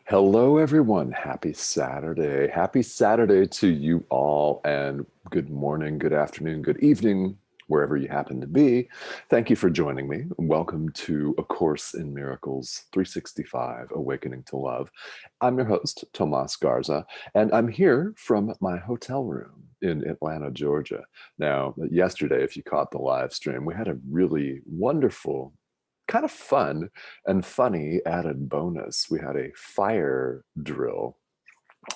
Hello, everyone. Happy Saturday. Happy Saturday to you all, and good morning, good afternoon, good evening, wherever you happen to be. Thank you for joining me. Welcome to A Course in Miracles 365, Awakening to Love. I'm your host, Tomas Garza, and I'm here from my hotel room in Atlanta, Georgia. Now, yesterday, if you caught the live stream, we had a really wonderful, kind of fun and funny added bonus. We had a fire drill.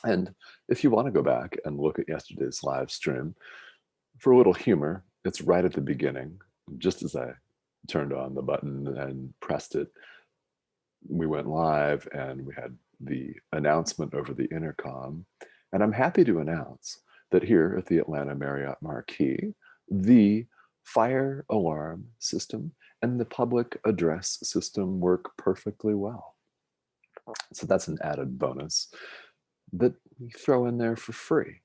And if you want to go back and look at yesterday's live stream, for a little humor, it's right at the beginning. Just as I turned on the button and pressed it, we went live and we had the announcement over the intercom. And I'm happy to announce that here at the Atlanta Marriott Marquis, the fire alarm system and the public address system work perfectly well. So that's an added bonus that we throw in there for free.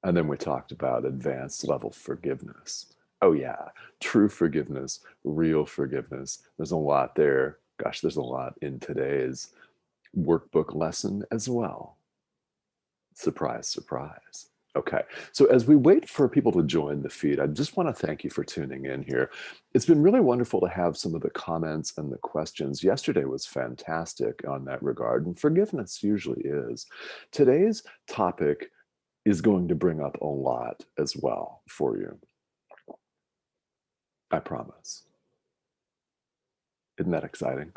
And then we talked about advanced level forgiveness. Oh yeah, true forgiveness, real forgiveness. There's a lot there. Gosh, there's a lot in today's workbook lesson as well. Surprise, surprise. Okay, so as we wait for people to join the feed, I just want to thank you for tuning in here. It's been really wonderful to have some of the comments and the questions. Yesterday was fantastic on that regard, and forgiveness usually is. Today's topic is going to bring up a lot as well for you. I promise. Isn't that exciting?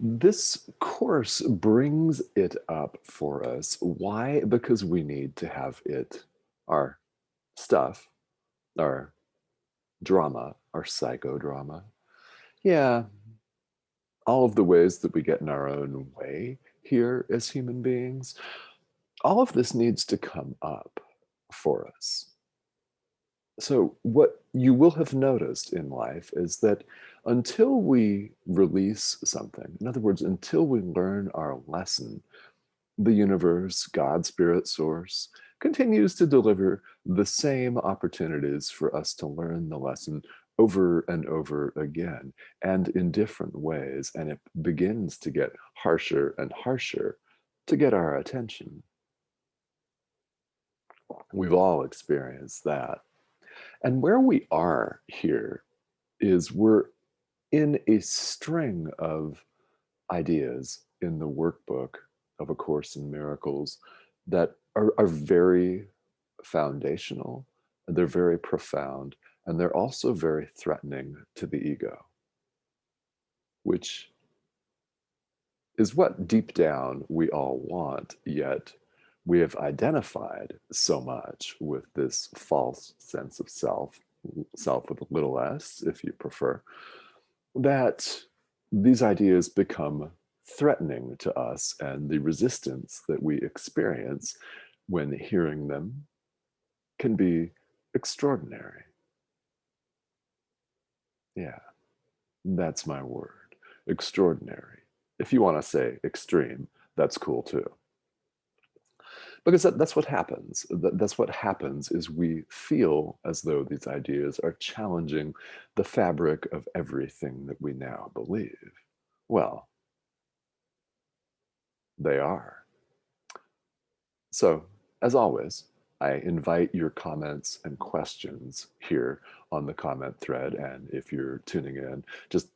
This course brings it up for us. Why? Because we need to have it, our stuff, our drama, our psychodrama. Yeah, all of the ways that we get in our own way here as human beings, all of this needs to come up for us. So what you will have noticed in life is that until we release something, in other words, until we learn our lesson, the universe, God, Spirit, Source, continues to deliver the same opportunities for us to learn the lesson over and over again and in different ways. And it begins to get harsher and harsher to get our attention. We've all experienced that. And where we are here is we're in a string of ideas in the workbook of A Course in Miracles that are very foundational, and they're very profound, and they're also very threatening to the ego, which is what deep down we all want, yet we have identified so much with this false sense of self with a little s, if you prefer, that these ideas become threatening to us, and the resistance that we experience when hearing them can be extraordinary. Yeah, that's my word, extraordinary. If you want to say extreme, that's cool too. Because that's what happens. That's what happens is we feel as though these ideas are challenging the fabric of everything that we now believe. Well, they are. So, as always, I invite your comments and questions here on the comment thread. And if you're tuning in, just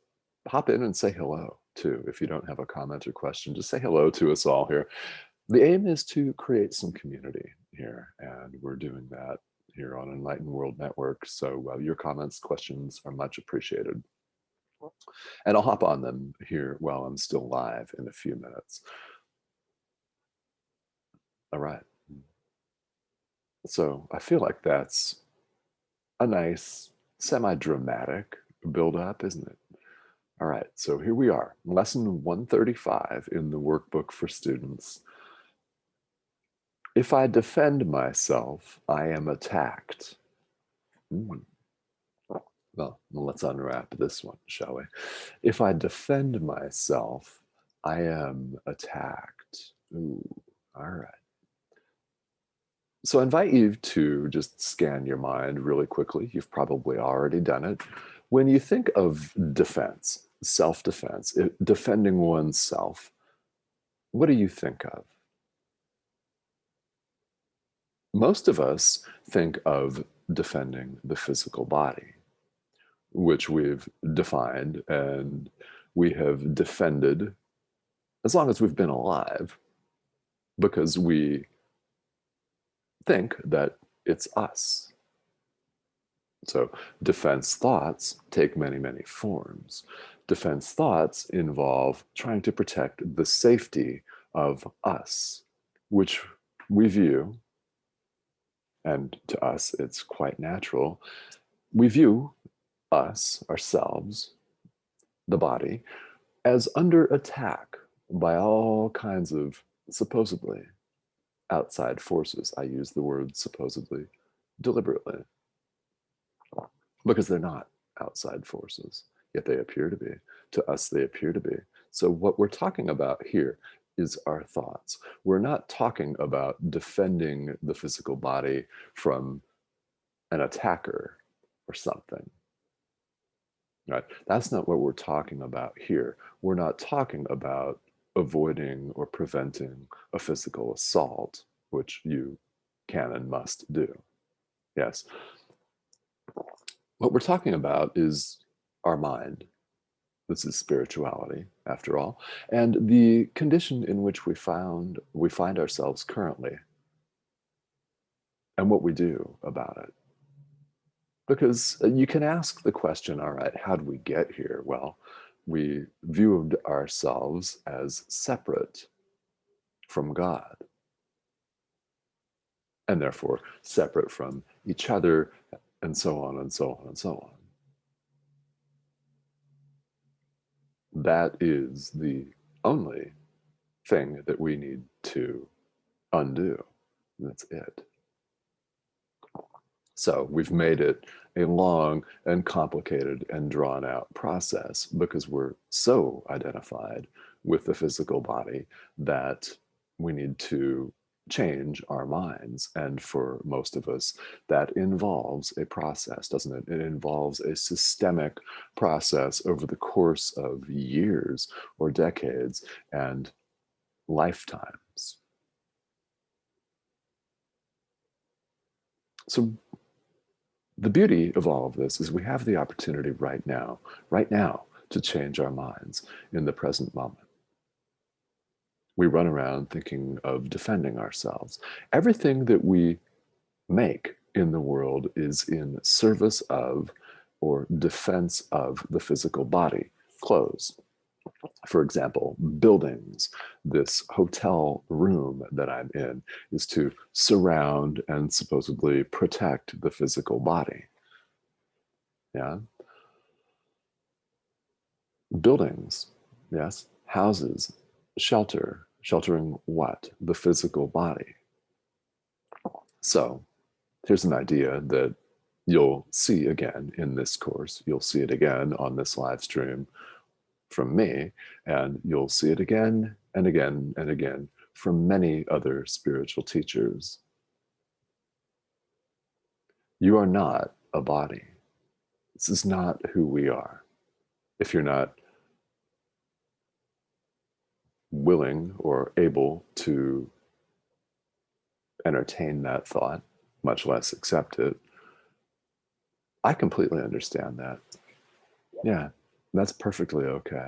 hop in and say hello too. If you don't have a comment or question, just say hello to us all here. The aim is to create some community here, and we're doing that here on Enlightened World Network. So your comments, questions are much appreciated. And I'll hop on them here while I'm still live in a few minutes. All right. So I feel like that's a nice semi-dramatic build-up, isn't it? All right, so here we are, lesson 135 in the workbook for students. If I defend myself, I am attacked. Well, let's unwrap this one, shall we? If I defend myself, I am attacked. Ooh, all right. So I invite you to just scan your mind really quickly. You've probably already done it. When you think of defense, self-defense, defending oneself, what do you think of? Most of us think of defending the physical body, which we've defined and we have defended as long as we've been alive, because we think that it's us. So defense thoughts take many, many forms. Defense thoughts involve trying to protect the safety of us, which we view, and to us it's quite natural, we view us, ourselves, the body, as under attack by all kinds of supposedly outside forces. I use the word supposedly deliberately because they're not outside forces, yet they appear to be. To us, they appear to be. So what we're talking about here is our thoughts. We're not talking about defending the physical body from an attacker or something. Right? That's not what we're talking about here. We're not talking about avoiding or preventing a physical assault, which you can and must do. Yes. What we're talking about is our mind. This is spirituality, after all, and the condition in which we find ourselves currently, and what we do about it. Because you can ask the question, all right, how did we get here? Well, we viewed ourselves as separate from God, and therefore separate from each other, and so on and so on and so on. That is the only thing that we need to undo. That's it. So we've made it a long and complicated and drawn out process because we're so identified with the physical body that we need to change our minds. And for most of us, that involves a process, doesn't it? It involves a systemic process over the course of years or decades and lifetimes. So the beauty of all of this is we have the opportunity right now, to change our minds in the present moment. We run around thinking of defending ourselves. Everything that we make in the world is in service of or defense of the physical body. Clothes, for example, buildings, this hotel room that I'm in is to surround and supposedly protect the physical body. Yeah. Buildings, yes. Houses, sheltering what? The physical body. So here's an idea that you'll see again in this course. You'll see it again on this live stream from me, and you'll see it again and again and again from many other spiritual teachers. You are not a body. This is not who we are. If you're not willing or able to entertain that thought, much less accept it, I completely understand that. Yeah, that's perfectly okay.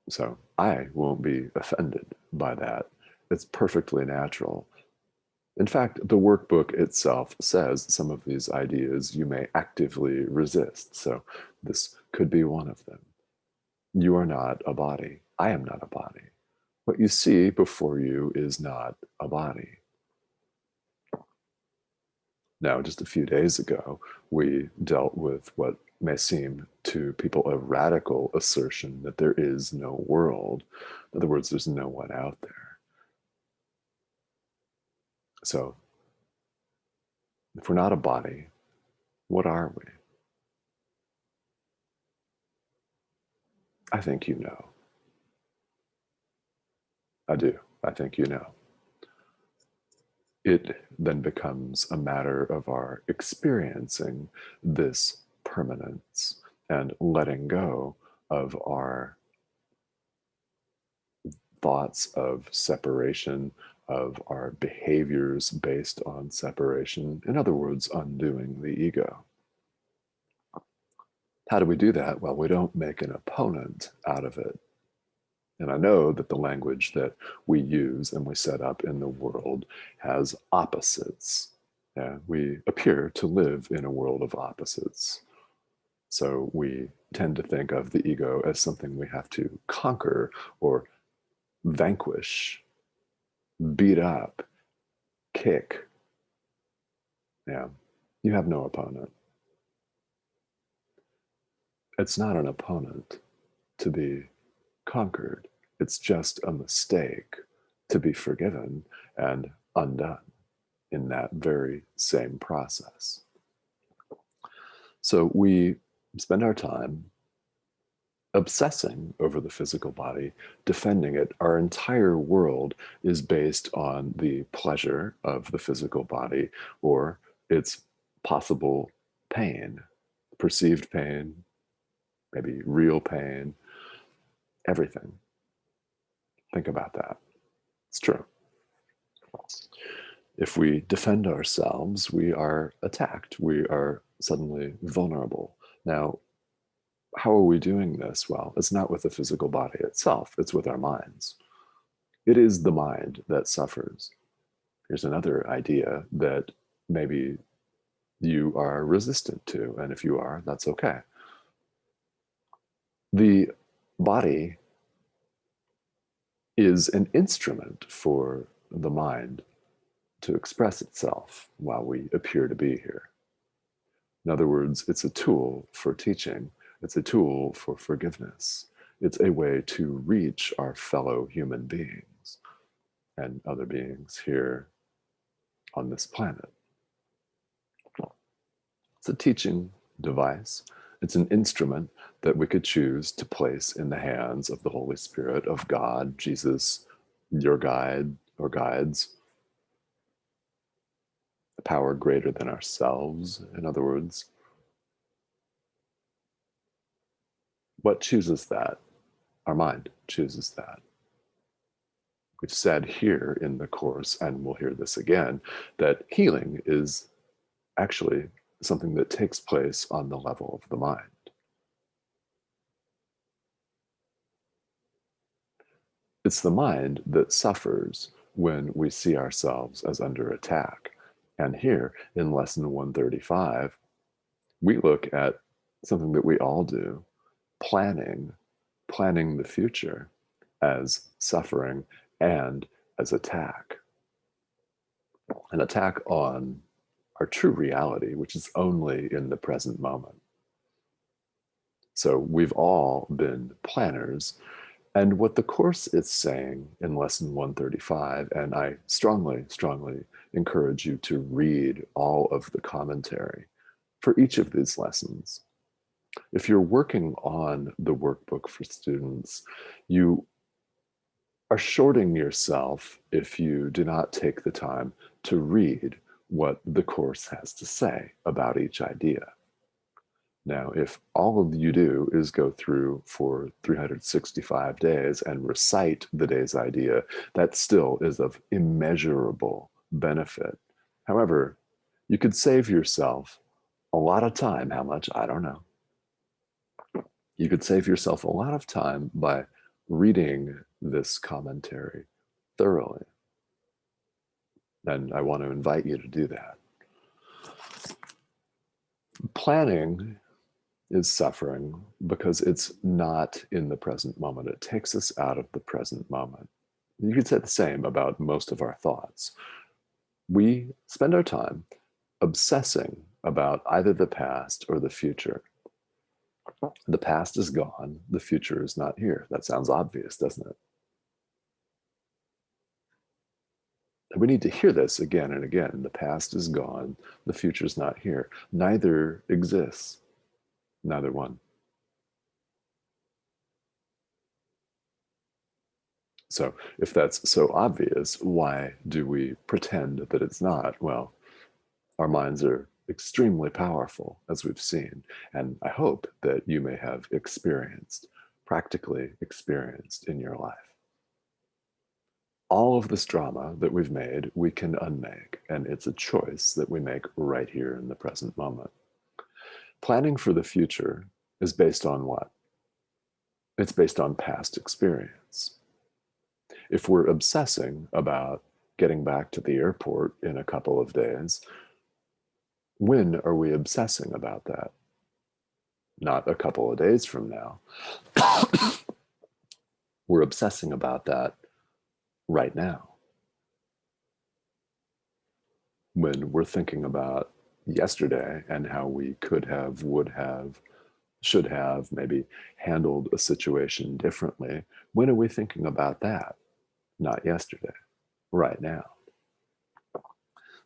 So I won't be offended by that. It's perfectly natural. In fact, the workbook itself says some of these ideas you may actively resist. So this could be one of them. You are not a body. I am not a body. What you see before you is not a body. Now, just a few days ago, we dealt with what may seem to people a radical assertion that there is no world. In other words, there's no one out there. So, if we're not a body, what are we? I think you know. I do. I think you know. It then becomes a matter of our experiencing this permanence and letting go of our thoughts of separation, of our behaviors based on separation. In other words, undoing the ego. How do we do that? Well, we don't make an opponent out of it. And I know that the language that we use and we set up in the world has opposites. Yeah, we appear to live in a world of opposites. So we tend to think of the ego as something we have to conquer or vanquish, beat up, kick. Yeah, you have no opponent. It's not an opponent to be conquered. It's just a mistake to be forgiven and undone in that very same process. So we spend our time obsessing over the physical body, defending it. Our entire world is based on the pleasure of the physical body or its possible pain, perceived pain, maybe real pain, everything. Think about that. It's true. If we defend ourselves, we are attacked. We are suddenly vulnerable. Now, how are we doing this? Well, it's not with the physical body itself, it's with our minds. It is the mind that suffers. Here's another idea that maybe you are resistant to, and if you are, that's okay. The body is an instrument for the mind to express itself while we appear to be here. In other words, it's a tool for teaching. It's a tool for forgiveness. It's a way to reach our fellow human beings and other beings here on this planet. It's a teaching device. It's an instrument that we could choose to place in the hands of the Holy Spirit, of God, Jesus, your guide or guides, a power greater than ourselves, in other words. What chooses that? Our mind chooses that. We've said here in the course, and we'll hear this again, that healing is actually something that takes place on the level of the mind. It's the mind that suffers when we see ourselves as under attack. And here in lesson 135, we look at something that we all do, planning the future as suffering and as attack. An attack on our true reality, which is only in the present moment. So we've all been planners. And what the Course is saying in lesson 135, and I strongly, strongly encourage you to read all of the commentary for each of these lessons. If you're working on the workbook for students, you are shorting yourself if you do not take the time to read what the Course has to say about each idea. Now, if all of you do is go through for 365 days and recite the day's idea, that still is of immeasurable benefit. However, you could save yourself a lot of time. How much? I don't know. You could save yourself a lot of time by reading this commentary thoroughly. And I want to invite you to do that. Planning is suffering because it's not in the present moment. It takes us out of the present moment. You could say the same about most of our thoughts. We spend our time obsessing about either the past or the future. The past is gone, the future is not here. That sounds obvious, doesn't it? And we need to hear this again and again. The past is gone, the future is not here. Neither exists, neither one. So if that's so obvious, why do we pretend that it's not? Well, our minds are extremely powerful, as we've seen, and I hope that you may have experienced. practically experienced in your life. All of this drama that we've made, we can unmake, and it's a choice that we make right here in the present moment. Planning for the future is based on what? It's based on past experience. If we're obsessing about getting back to the airport in a couple of days, when are we obsessing about that? Not a couple of days from now. We're obsessing about that right now. When we're thinking about yesterday and how we could have, would have, should have maybe handled a situation differently, when are we thinking about that? Not yesterday, right now.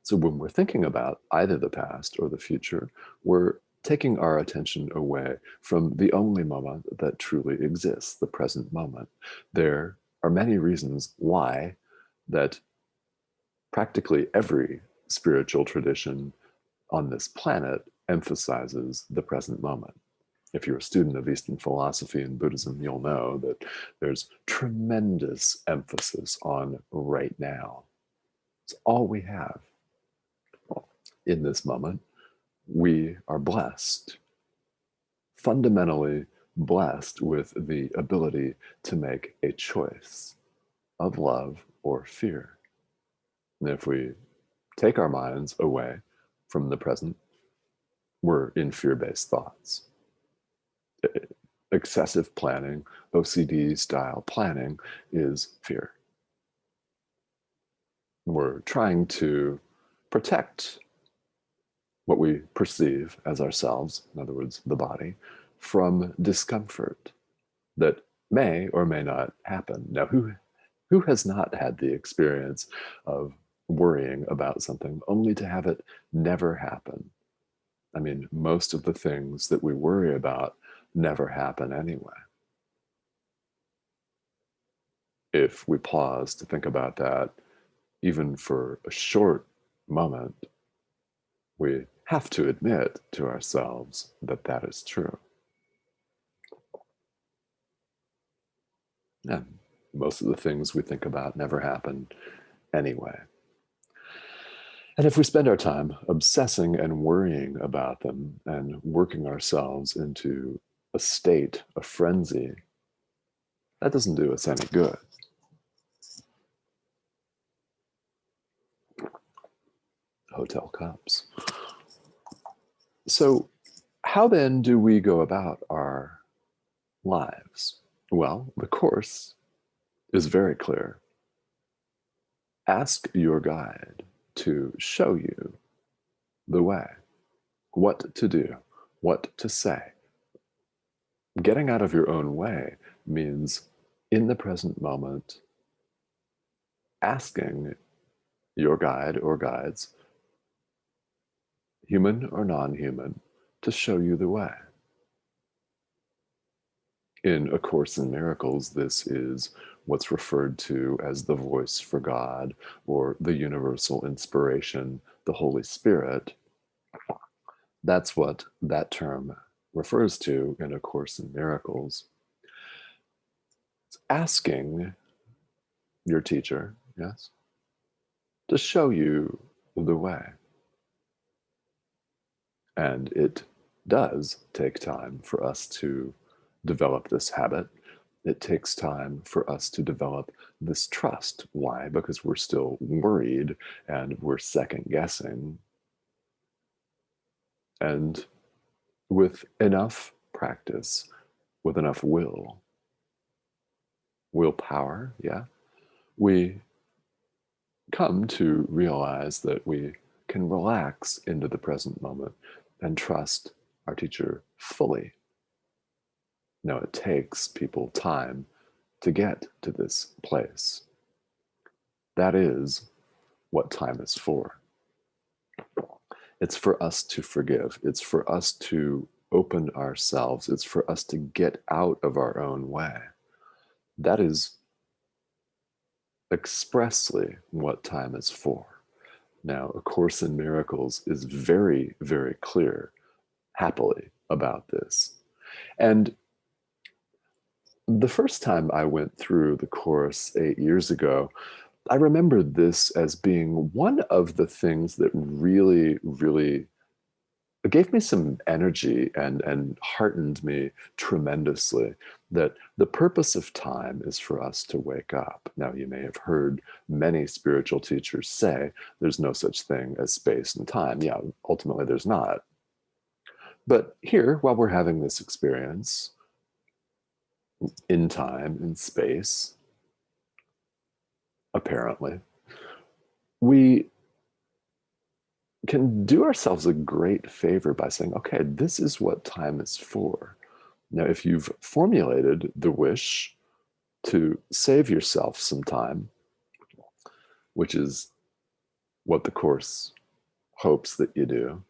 So when we're thinking about either the past or the future, we're taking our attention away from the only moment that truly exists, the present moment. There are many reasons why that practically every spiritual tradition on this planet emphasizes the present moment. If you're a student of Eastern philosophy and Buddhism, you'll know that there's tremendous emphasis on right now. It's all we have. In this moment, we are blessed, fundamentally blessed with the ability to make a choice of love or fear. And if we take our minds away from the present, we're in fear-based thoughts. Excessive planning, OCD style planning, is fear. We're trying to protect what we perceive as ourselves, in other words, the body, from discomfort that may or may not happen. Now, who has not had the experience of worrying about something only to have it never happen? I mean, most of the things that we worry about never happen anyway. If we pause to think about that, even for a short moment, we have to admit to ourselves that that is true. And most of the things we think about never happen anyway. And if we spend our time obsessing and worrying about them and working ourselves into a state, a frenzy, that doesn't do us any good. Hotel cups. So how then do we go about our lives? Well, the Course is very clear. Ask your guide to show you the way, what to do, what to say. Getting out of your own way means in the present moment, asking your guide or guides, human or non-human, to show you the way. In A Course in Miracles, this is what's referred to as the voice for God, or the universal inspiration, the Holy Spirit. That's what that term refers to in A Course in Miracles. It's asking your teacher, yes, to show you the way. And it does take time for us to develop this habit. It takes time for us to develop this trust. Why? Because we're still worried and we're second guessing. And with enough practice, with enough willpower, yeah, we come to realize that we can relax into the present moment and trust our teacher fully. Now, it takes people time to get to this place. That is what time is for. It's for us to forgive. It's for us to open ourselves. It's for us to get out of our own way. That is expressly what time is for. Now, A Course in Miracles is very, very clear, happily, about this. And The first time I went through the course 8 years ago, I remember this as being one of the things that really, really gave me some energy and heartened me tremendously. That the purpose of time is for us to wake up. Now, you may have heard many spiritual teachers say there's no such thing as space and time. Yeah, ultimately, there's not. But here, while we're having this experience in time, in space, apparently, we can do ourselves a great favor by saying, okay, this is what time is for. Now, if you've formulated the wish to save yourself some time, which is what the Course hopes that you do,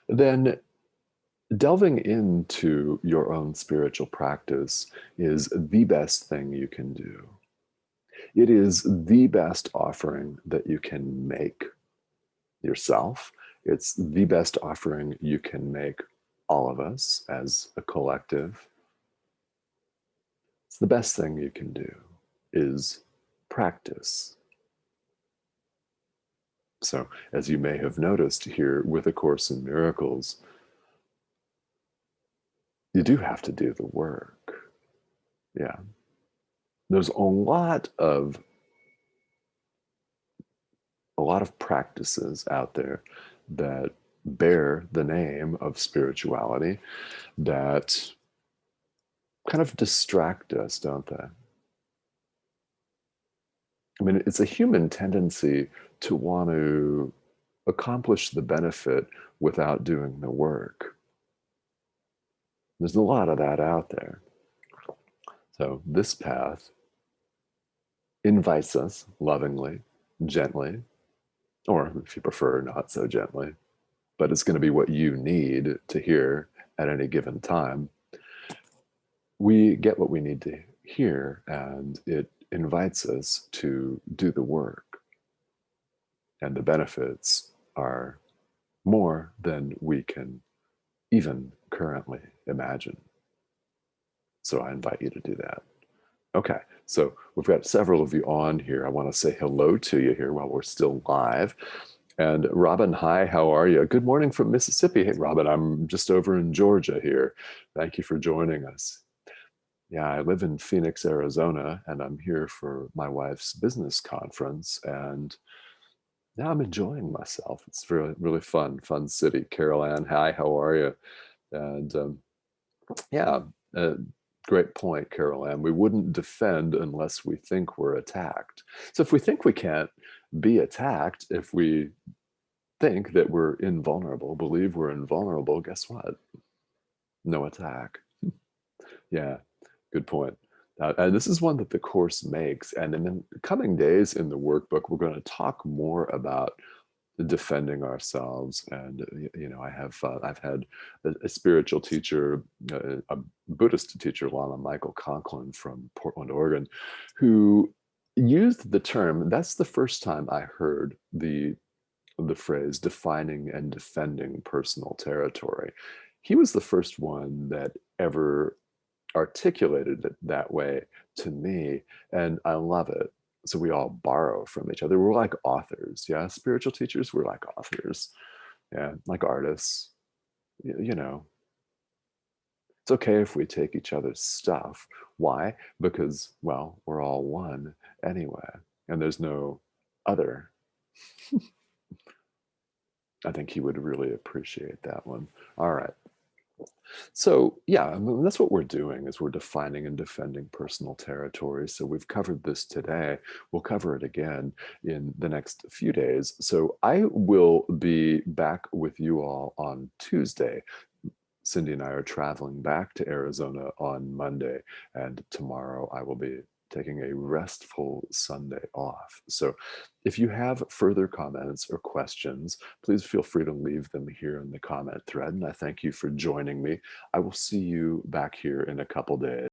then delving into your own spiritual practice is the best thing you can do. It is the best offering that you can make yourself. It's the best offering you can make all of us as a collective. It's the best thing you can do is practice. So, as you may have noticed here with A Course in Miracles, you do have to do the work. Yeah. There's a lot of practices out there that bear the name of spirituality that kind of distract us, don't they? I mean, it's a human tendency to want to accomplish the benefit without doing the work. There's a lot of that out there. So this path invites us lovingly, gently, or if you prefer, not so gently, but it's going to be what you need to hear at any given time. We get what we need to hear, and it invites us to do the work. And the benefits are more than we can even currently imagine. So I invite you to do that. Okay, so we've got several of you on here. I want to say hello to you here while we're still live. And Robin, hi, how are you? Good morning from Mississippi. Hey, Robin, I'm just over in Georgia here. Thank you for joining us. Yeah, I live in Phoenix, Arizona, and I'm here for my wife's business conference. And now I'm enjoying myself. It's really, really fun city. Carol Ann, hi, how are you? And yeah, uh, great point, Carol Ann. We wouldn't defend unless we think we're attacked. So if we think we can't be attacked, if we think that we're invulnerable, believe we're invulnerable, guess what? No attack. Yeah, good point. And this is one that the Course makes. And in the coming days in the workbook, we're going to talk more about defending ourselves. And I've had a spiritual teacher, a Buddhist teacher, Lama Michael Conklin from Portland, Oregon, who used the term. That's the first time I heard the phrase defining and defending personal territory. He was the first one that ever articulated it that way to me, and I love it. So we all borrow from each other. We're like authors. Yeah, spiritual teachers, we're like authors. Yeah, like artists. You know, it's okay if we take each other's stuff. Why? Because, well, we're all one anyway, and there's no other. I think he would really appreciate that one. All right. So yeah, I mean, that's what we're doing is we're defining and defending personal territory. So we've covered this today. We'll cover it again in the next few days. So I will be back with you all on Tuesday. Cindy and I are traveling back to Arizona on Monday, and tomorrow I will be taking a restful Sunday off. So if you have further comments or questions, please feel free to leave them here in the comment thread. And I thank you for joining me. I will see you back here in a couple days.